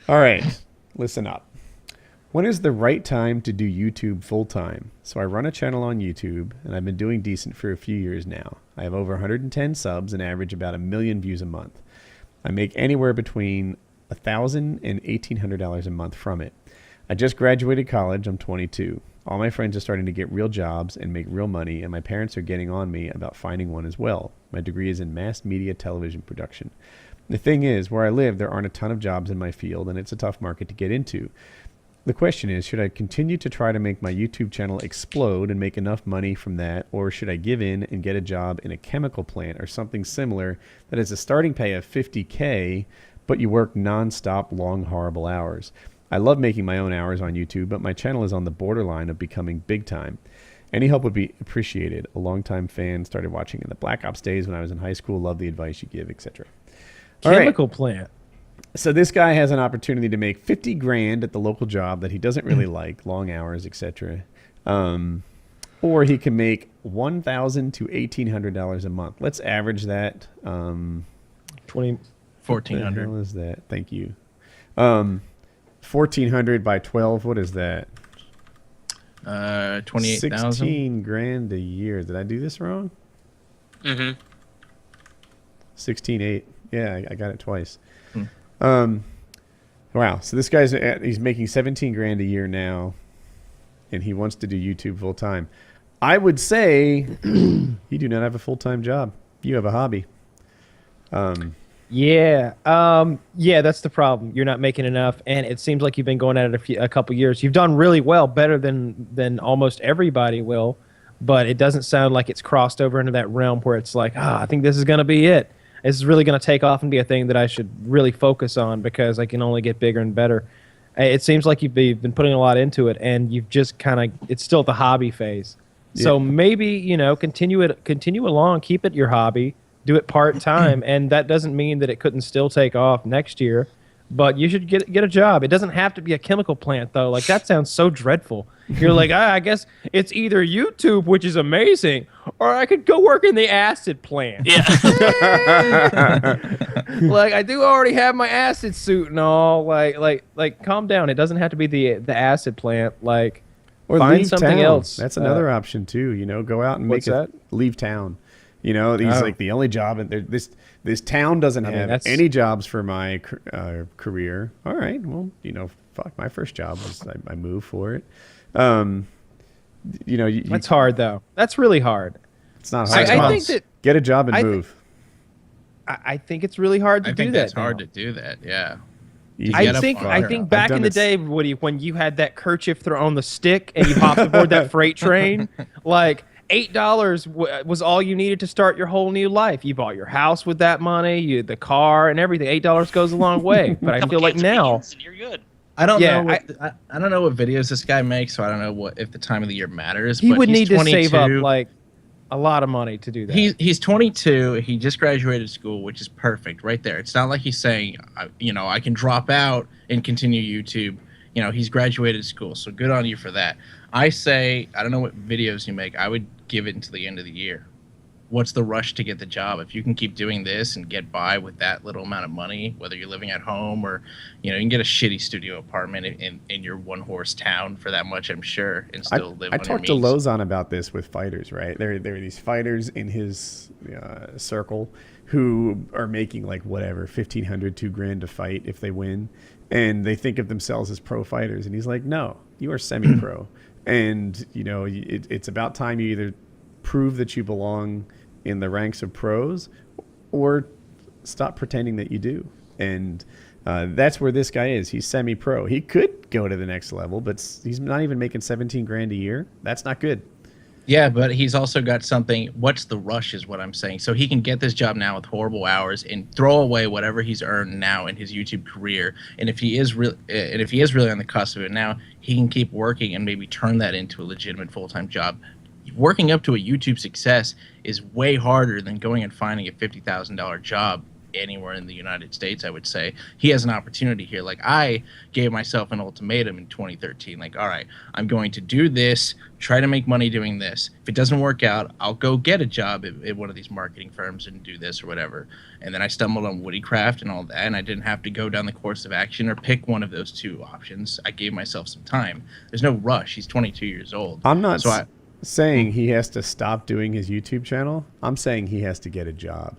All right, listen up. When is the right time to do YouTube full time? So I run a channel on YouTube, and I've been doing decent for a few years now. I have over 110 subs and average about 1 million views a month. I make anywhere between $1,000 and $1,800 a month from it. I just graduated college. I'm 22. All my friends are starting to get real jobs and make real money, and my parents are getting on me about finding one as well. My degree is in mass media television production. The thing is, where I live, there aren't a ton of jobs in my field, and it's a tough market to get into. The question is, should I continue to try to make my YouTube channel explode and make enough money from that, or should I give in and get a job in a chemical plant or something similar that has a starting pay of $50K, but you work non-stop, long, horrible hours? I love making my own hours on YouTube, but my channel is on the borderline of becoming big time. Any help would be appreciated. A longtime fan, started watching in the Black Ops days when I was in high school, love the advice you give, etc. Chemical plant. So this guy has an opportunity to make 50 grand at the local job that he doesn't really like, long hours, etc. Or he can make $1,000 to $1,800 a month. Let's average that. 1,400. What the hell is that? Thank you. 1,400 by 12. What is that? 28,000. 16 grand a year. Did I do this wrong? Mm-hmm. 16.8. Yeah, I got it twice. Wow. So this guy's he's making 17 grand a year now, and he wants to do YouTube full time. I would say you do not have a full time job. You have a hobby. Yeah, that's the problem. You're not making enough, and it seems like you've been going at it a couple years. You've done really well, better than almost everybody will, but it doesn't sound like it's crossed over into that realm where it's like, I think this is going to be it. This is really going to take off and be a thing that I should really focus on because I can only get bigger and better. It seems like you've been putting a lot into it, and you've just it's still the hobby phase. Yeah. So maybe, continue along, keep it your hobby, do it part-time, and that doesn't mean that it couldn't still take off next year, but you should get a job. It doesn't have to be a chemical plant, though. Like, that sounds so dreadful. You're like, I guess it's either YouTube, which is amazing, or I could go work in the acid plant. Yeah. Like, I do already have my acid suit and all. Like, calm down. It doesn't have to be the acid plant. Like, or find something else. That's another option too. Go out and leave town. He's like the only job, and this town doesn't have any jobs for my career. All right, well, fuck, my first job was I moved for it. That's hard though. That's really hard. It's not hard. I think that get a job and move. I think it's really hard to do that. I think that's hard to do that. Yeah. I think back in the day, Woody, when you had that kerchief on the stick and you hopped aboard that freight train, like $8 was all you needed to start your whole new life. You bought your house with that money, the car, and everything. $8 goes a long way. But I feel like now, and you're good. I don't know. I don't know what videos this guy makes, so I don't know if the time of the year matters. He would need to save up like a lot of money to do that. He's 22. He just graduated school, which is perfect right there. It's not like he's saying, I can drop out and continue YouTube. He's graduated school, so good on you for that. I say, I don't know what videos you make. I would give it until the end of the year. What's the rush to get the job? If you can keep doing this and get by with that little amount of money, whether you're living at home or, you can get a shitty studio apartment in your one-horse town for that much, I'm sure, and still live on your means. I talked to Lozon about this with fighters, right? There are these fighters in his circle who are making like whatever, $1,500, $2,000 to fight if they win, and they think of themselves as pro fighters. And he's like, no, you are semi-pro. And, it's about time you either prove that you belong in the ranks of pros or stop pretending that you do. And that's where this guy is. He's semi-pro. He could go to the next level, but he's not even making 17 grand a year. That's not good. Yeah, but he's also got something. What's the rush is what I'm saying. So he can get this job now with horrible hours and throw away whatever he's earned now in his YouTube career. And if he is really on the cusp of it now, he can keep working and maybe turn that into a legitimate full-time job. Working up to a YouTube success is way harder than going and finding a $50,000 job anywhere in the United States, I would say. He has an opportunity here. Like, I gave myself an ultimatum in 2013. Like, all right, I'm going to do this, try to make money doing this. If it doesn't work out, I'll go get a job at one of these marketing firms and do this or whatever. And then I stumbled on Woodycraft and all that, and I didn't have to go down the course of action or pick one of those two options. I gave myself some time. There's no rush. He's 22 years old. I'm not saying he has to stop doing his YouTube channel. I'm saying he has to get a job.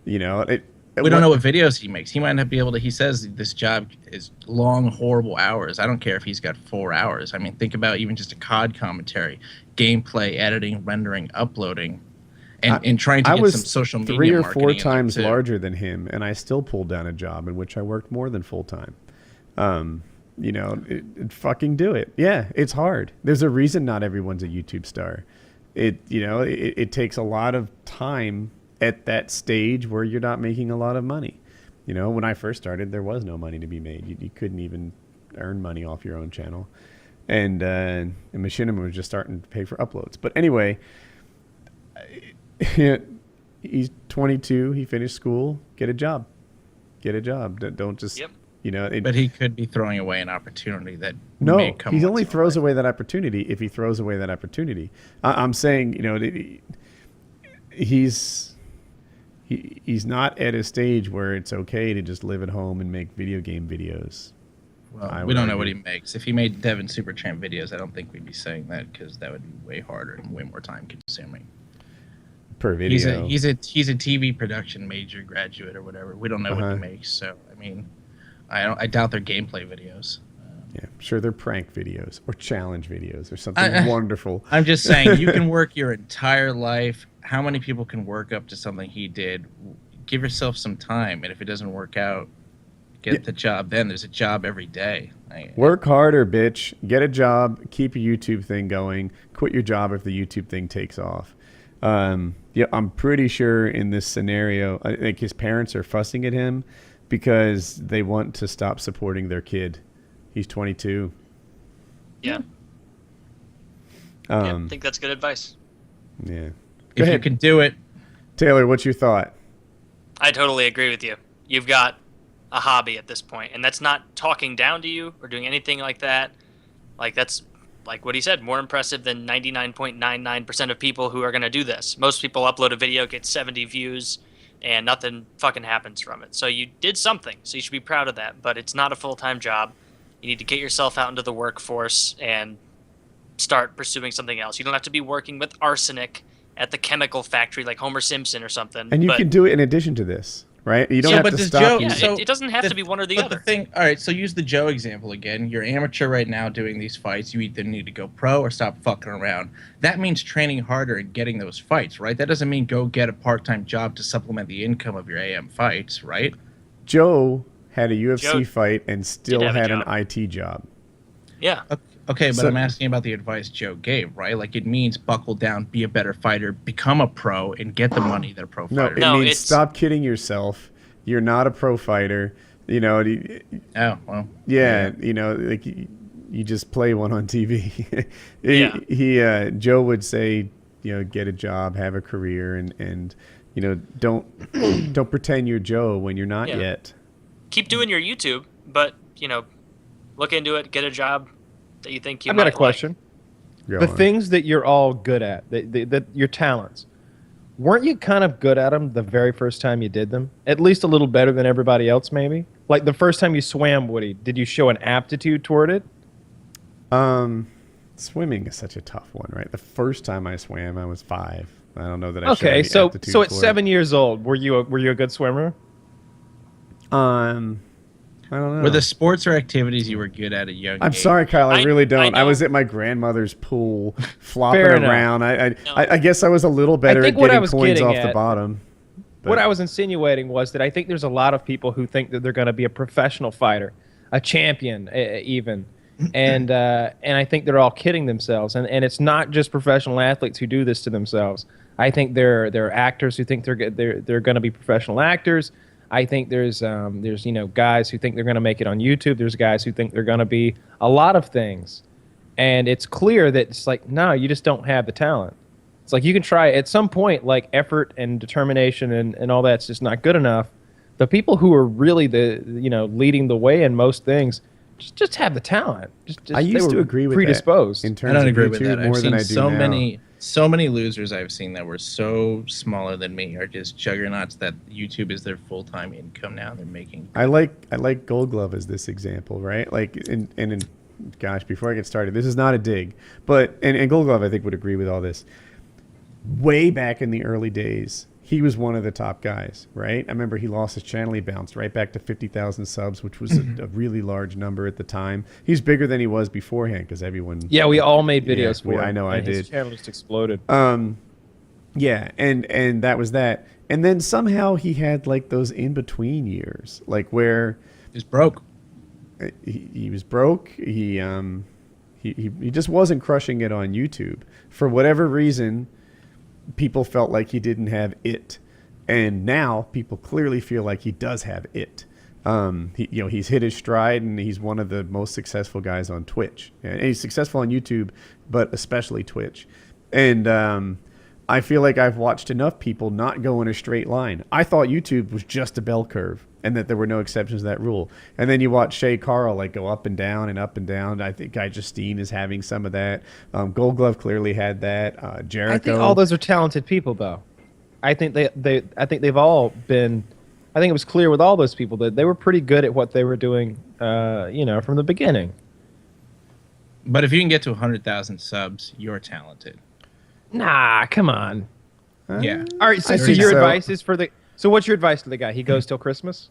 You know, we don't know what videos he makes. He might not be able to. He says this job is long, horrible hours. I don't care if he's got 4 hours. I mean, think about even just a COD commentary, gameplay, editing, rendering, uploading, and trying to get some social media. 3 or 4 times larger than him, and I still pulled down a job in which I worked more than full time. You know, fucking do it. Yeah, it's hard. There's a reason not everyone's a YouTube star. It takes a lot of time at that stage where you're not making a lot of money. You know, when I first started, there was no money to be made. You couldn't even earn money off your own channel. And Machinima was just starting to pay for uploads. But anyway, he's 22. He finished school. Get a job. Get a job. Don't just... Yep. You know, but he could be throwing away an opportunity that may come. He only throws away that opportunity if he throws away that opportunity. I'm saying, you know, he's not at a stage where it's okay to just live at home and make video game videos. Well, we don't know what he makes. If he made Devin Super Champ videos, I don't think we'd be saying that, because that would be way harder and way more time consuming. Per video. He's a TV production major graduate or whatever. We don't know what he makes, so I mean. I doubt they're gameplay videos. Yeah, sure, they're prank videos or challenge videos or something wonderful. I'm just saying, you can work your entire life. How many people can work up to something he did? Give yourself some time, and if it doesn't work out, get the job then. There's a job every day. Work harder, bitch. Get a job. Keep your YouTube thing going. Quit your job if the YouTube thing takes off. Yeah, I'm pretty sure in this scenario, I think his parents are fussing at him because they want to stop supporting their kid. He's 22. Yeah. I think that's good advice. Yeah. If you can do it. Taylor, what's your thought? I totally agree with you. You've got a hobby at this point, and that's not talking down to you or doing anything like that. Like, that's, like what he said, more impressive than 99.99% of people who are going to do this. Most people upload a video, get 70 views, and nothing fucking happens from it. So you did something, so you should be proud of that. But it's not a full-time job. You need to get yourself out into the workforce and start pursuing something else. You don't have to be working with arsenic at the chemical factory like Homer Simpson or something. And you can do it in addition to this, right? You don't have to stop. It doesn't have to be one or the other. All right, so use the Joe example again. You're amateur right now doing these fights. You either need to go pro or stop fucking around. That means training harder and getting those fights, right? That doesn't mean go get a part-time job to supplement the income of your AM fights, right? Joe had a UFC fight and still had an IT job. Yeah. Okay, but I'm asking about the advice Joe gave, right? Like, it means buckle down, be a better fighter, become a pro, and get the money that a pro fighter. No, it means stop kidding yourself. You're not a pro fighter. You know. Oh, well. Yeah, you know, like you just play one on TV. Joe would say, you know, get a job, have a career, and you know, don't pretend you're Joe when you're not yet. Keep doing your YouTube, but you know, look into it, get a job that you think you I've might got a question. Like. Things that you're all good at, that your talents, weren't you kind of good at them the very first time you did them? At least a little better than everybody else, maybe? Like the first time you swam, Woody, did you show an aptitude toward it? Swimming is such a tough one, right? The first time I swam, I was 5. I don't know that I showed any so aptitude at 7 years old, were you a good swimmer? I don't know. Were the sports or activities you were good at a young age? I'm sorry, Kyle. I really don't. I was at my grandmother's pool, flopping around. I guess I was a little better at getting coins off the bottom. But what I was insinuating was that I think there's a lot of people who think that they're going to be a professional fighter, a champion, even, and I think they're all kidding themselves. And it's not just professional athletes who do this to themselves. I think there are actors who think they're going to be professional actors. I think there's you know, guys who think they're going to make it on YouTube. There's guys who think they're going to be a lot of things. And it's clear that it's like, no, you just don't have the talent. It's like you can try at some point, like effort and determination and all that's just not good enough. the people who are really leading the way in most things just have the talent. I used to agree with predisposed. that in terms I don't of agree with YouTube that. I've more than seen I do now. so many losers I've seen that were so smaller than me are just juggernauts that YouTube is their full-time income now. They're making. I like Gold Glove as this example, right? Like, gosh, before I get started, this is not a dig, but and Gold Glove I think would agree with all this. Way back in the early days, he was one of the top guys, right? I remember he lost his channel. He bounced right back to 50,000 subs, which was a really large number at the time. He's bigger than he was beforehand because everyone. Yeah, we all made videos for him. I know, I did. His channel just exploded. Yeah, and that was that. And then somehow he had like those in between years, like where He's broke. he was broke. He just wasn't crushing it on YouTube for whatever reason. People felt like he didn't have it, and now people clearly feel like he does have it. He's hit his stride, and he's one of the most successful guys on Twitch. And he's successful on YouTube, but especially Twitch. And I feel like I've watched enough people not go in a straight line. I thought YouTube was just a bell curve, and that there were no exceptions to that rule. And then you watch Shay Carl like go up and down and up and down. I think Guy Justine is having some of that. Gold Glove clearly had that. Jericho. I think all those are talented people, though. I think they've all been. I think it was clear with all those people that they were pretty good at what they were doing. From the beginning. But if you can get to 100,000 subs, you're talented. Nah, come on. Yeah. All right. So your advice is for the. So what's your advice to the guy? He goes till Christmas?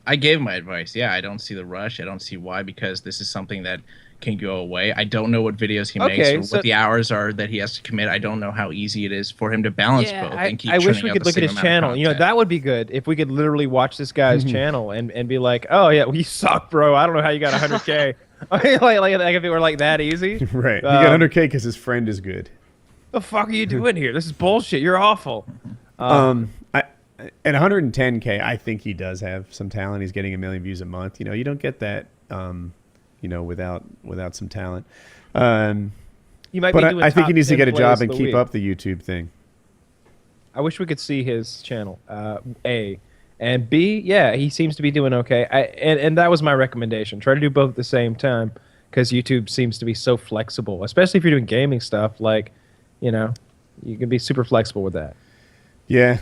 I gave my advice. Yeah, I don't see the rush. I don't see why, because this is something that can go away. I don't know what videos he makes or what the hours are that he has to commit. I don't know how easy it is for him to balance both and keep I wish we churning out could the look at same his amount of channel. content. That would be good if we could literally watch this guy's channel and be like, oh yeah, well, you suck, bro. I don't know how you got 100K. like if it were like that easy. Right. He got 100K because his friend is good. The fuck are you doing here? This is bullshit. You're awful. At 110K, I think he does have some talent. He's getting 1 million views a month. You don't get that, without some talent. You might but be doing I think he needs to get a job and keep keep up the YouTube thing. I wish we could see his channel. A. And B, yeah, he seems to be doing okay. And that was my recommendation. Try to do both at the same time because YouTube seems to be so flexible, especially if you're doing gaming stuff. Like, you can be super flexible with that. Yeah.